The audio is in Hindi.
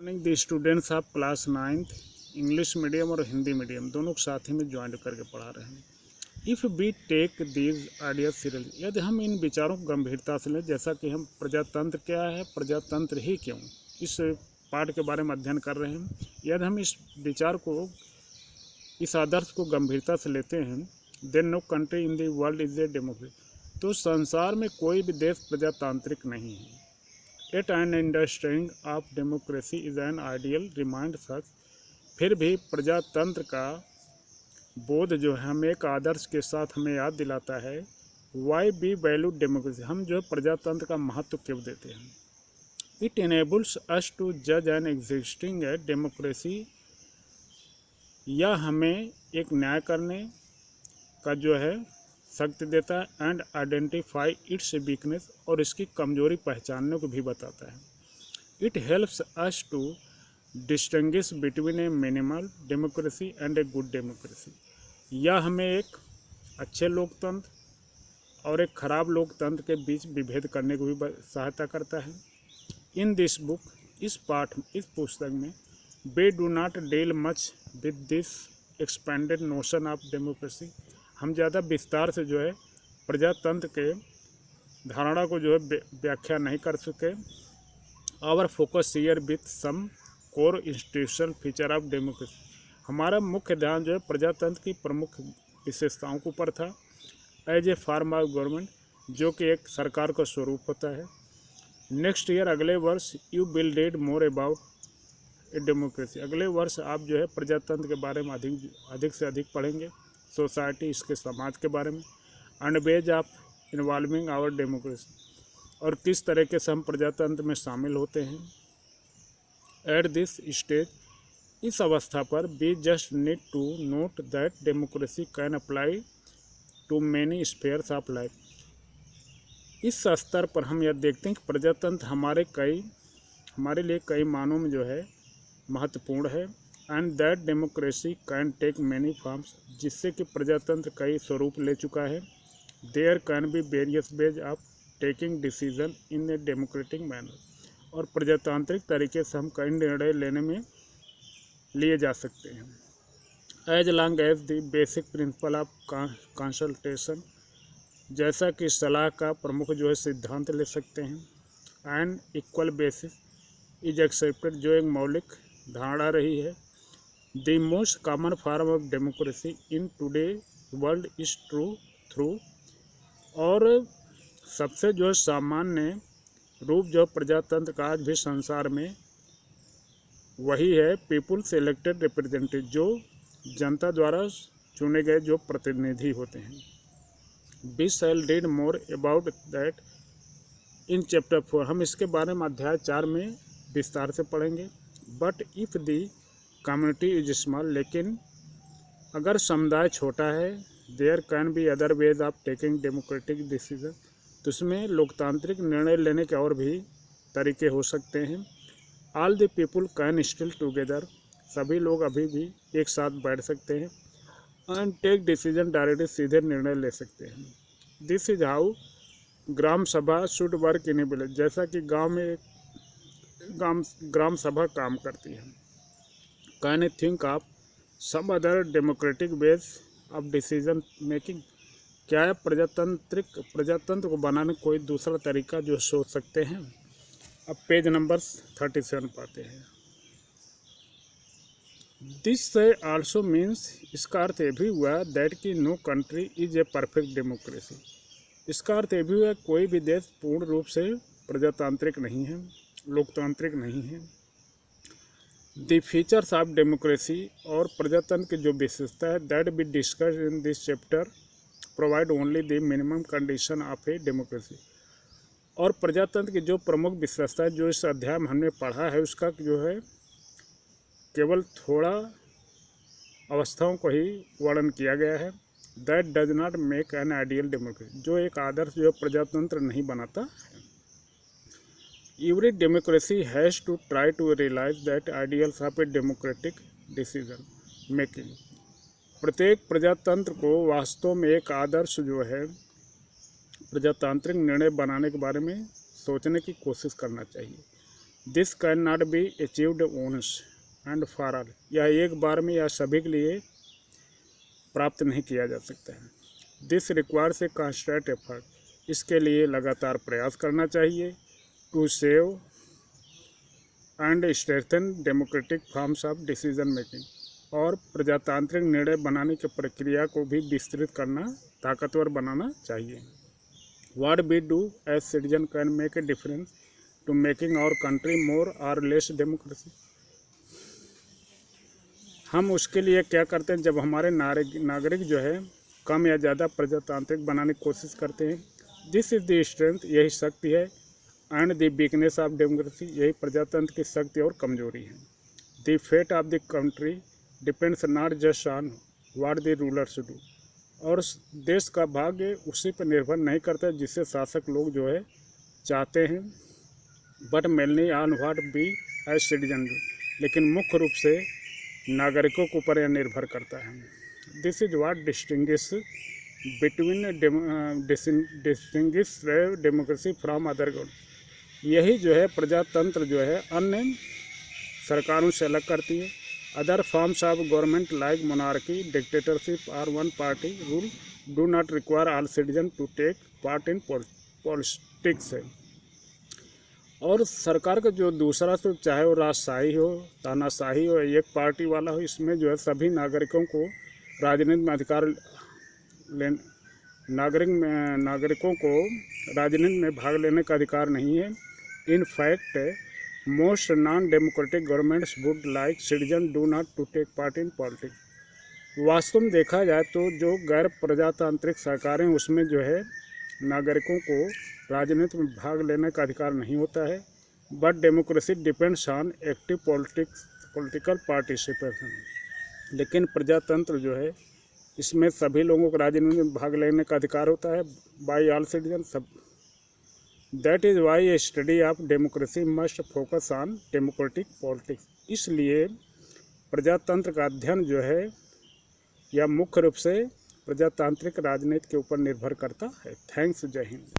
The students of class 9th English medium और हिंदी मीडियम दोनों को साथ ही में ज्वाइन करके पढ़ा रहे हैं। If we take these ideas serious, यदि हम इन विचारों को गंभीरता से लें, जैसा कि हम प्रजातंत्र क्या है, प्रजातंत्र ही क्यों, इस पाठ के बारे में अध्ययन कर रहे हैं। यदि हम इस विचार को, इस आदर्श को गंभीरता से लेते हैं, then no country in the world is a democracy, तो संसार में कोई भी देश प्रजातांत्रिक नहीं है। At an understanding of democracy is an ideal remind such, फिर भी प्रजातंत्र का बोध जो है हमें एक आदर्श के साथ हमें याद दिलाता है। वाई बी वैल्यू डेमोक्रेसी, हम जो है प्रजातंत्र का महत्व क्यों देते हैं। इट इनेबल्स अस टू जज एन एग्जिस्टिंग डेमोक्रेसी, यह हमें एक न्याय करने का जो है शक्ति देता है। एंड आइडेंटिफाई इट्स वीकनेस, और इसकी कमजोरी पहचानने को भी बताता है। It helps us to distinguish between a minimal democracy and a good democracy, यह हमें एक अच्छे लोकतंत्र और एक खराब लोकतंत्र के बीच विभेद करने को भी सहायता करता है। इन दिस बुक, इस पुस्तक में, we do not deal much with this expanded notion of democracy, हम ज़्यादा विस्तार से जो है प्रजातंत्र के धारणा को जो है व्याख्या नहीं कर सके। Our focus here with some core institutional feature of democracy, हमारा मुख्य ध्यान जो है प्रजातंत्र की प्रमुख विशेषताओं के ऊपर था। As a form of government, जो कि एक सरकार का स्वरूप होता है। नेक्स्ट ईयर, अगले वर्ष, you will read more about a democracy, अगले वर्ष आप जो है प्रजातंत्र के बारे में अधिक से अधिक पढ़ेंगे। सोसाइटी, इसके समाज के बारे में। And ways of involving our democracy, और किस तरीके से हम प्रजातंत्र में शामिल होते हैं। एट दिस स्टेज, इस अवस्था पर, we just need to note that democracy can apply to many spheres of life, इस स्तर पर हम यह देखते हैं कि प्रजातंत्र हमारे लिए कई मानों में जो है महत्वपूर्ण है। And that democracy can take many forms, जिससे कि प्रजातंत्र कई स्वरूप ले चुका है। There can be various ways of taking decision in a democratic manner, और प्रजातांत्रिक तरीके से हम कई निर्णय लेने में लिए जा सकते हैं। As long as the basic principle of consultation, जैसा कि सलाह का प्रमुख जो है सिद्धांत ले सकते हैं। And equal basis is accepted, जो एक मौलिक धारणा रही है। The most common form of democracy in today world is through, और सबसे जो सामान्य रूप जो प्रजातंत्र का आज भी संसार में वही है, पीपुल्स इलेक्टेड रिप्रेजेंटेटिव, जो जनता द्वारा चुने गए जो प्रतिनिधि होते हैं। We shall read more about that in chapter 4, हम इसके बारे में अध्याय 4 में विस्तार से पढ़ेंगे। But if the community is small, लेकिन अगर समुदाय छोटा है, there can be other ways of taking democratic decision, तो उसमें लोकतांत्रिक निर्णय लेने के और भी तरीके हो सकते हैं। All the people can still together, सभी लोग अभी भी एक साथ बैठ सकते हैं। एंड टेक डिसीजन डायरेक्टली, सीधे निर्णय ले सकते हैं। This is how gram sabha should work in a village, जैसा कि गांव में ग्राम सभा काम करती है। Can a think of some other democratic ways of decision making, क्या है प्रजातंत्र को बनाने कोई दूसरा तरीका जो सोच सकते हैं। अब पेज नंबर 37 पाते हैं। दिस आल्सो मीन्स, इसका अर्थ ये भी हुआ दैट कि no country is a perfect democracy, इसका अर्थ ये भी हुआ कोई भी देश पूर्ण रूप से प्रजातांत्रिक नहीं है, लोकतांत्रिक नहीं है। द फीचर्स ऑफ डेमोक्रेसी, और प्रजातंत्र की जो विशेषता है, that be discuss in this chapter provide only the minimum condition of a democracy, और प्रजातंत्र की जो प्रमुख विशेषता है जो इस अध्याय में हमने पढ़ा है, उसका जो है केवल थोड़ा अवस्थाओं को ही वर्णन किया गया है। That does not make an ideal democracy, जो एक आदर्श जो प्रजातंत्र नहीं बनाता। Every democracy has to try to realize that ideals of a democratic decision making, प्रत्येक प्रजातंत्र को वास्तव में एक आदर्श जो है प्रजातांत्रिक निर्णय बनाने के बारे में सोचने की कोशिश करना चाहिए। This can not be achieved onus and for all, यह एक बार में या सभी के लिए प्राप्त नहीं किया जा सकता है। This requires a constant effort, इसके लिए लगातार प्रयास करना चाहिए। To save and strengthen democratic forms of decision making, और प्रजातांत्रिक निर्णय बनाने की प्रक्रिया को भी विस्तृत करना, ताकतवर बनाना चाहिए। What we do as citizen can make a difference to making our country more और लेस डेमोक्रेसी, हम उसके लिए क्या करते हैं जब हमारे नागरिक जो है कम या ज़्यादा प्रजातांत्रिक बनाने की कोशिश करते हैं। दिस इज़ द स्ट्रेंथ, यही शक्ति है, and the weakness of democracy, यही प्रजातंत्र की शक्ति और कमजोरी है। The fate of the country depends not just on what the rulers do, और देश का भाग्य उसी पर निर्भर नहीं करता जिससे शासक लोग जो है चाहते हैं, but mainly on what we as citizen do, लेकिन मुख्य रूप से नागरिकों के ऊपर यह निर्भर करता है। This is what distinguish between distinguish democracy from other government, यही जो है प्रजातंत्र जो है अन्य सरकारों से अलग करती है। Other forms of government like monarchy, dictatorship और one party rule do not require all citizen to take part in politics है। और सरकार का जो दूसरा तो चाहे वो राजशाही हो, तानाशाही हो, एक पार्टी वाला हो, इसमें जो है सभी नागरिकों को राजनीति में अधिकार नागरिकों को राजनीति में भाग लेने का अधिकार नहीं है। In fact most non democratic governments would like citizen do not to take part in politics, वास्तव में देखा जाए तो जो गैर प्रजातांत्रिक सरकारें उसमें जो है नागरिकों को राजनीति में भाग लेने का अधिकार नहीं होता है। But democracy depends on active political participation, लेकिन प्रजातंत्र जो है इसमें सभी लोगों को राजनीति में भाग लेने का अधिकार होता है, बाय ऑल सिटीजन सब। That is why A study of democracy must focus on democratic politics, इसलिए प्रजातंत्र का अध्ययन जो है यह मुख्य रूप से प्रजातांत्रिक राजनीति के ऊपर निर्भर करता है। थैंक्स, जय हिंद।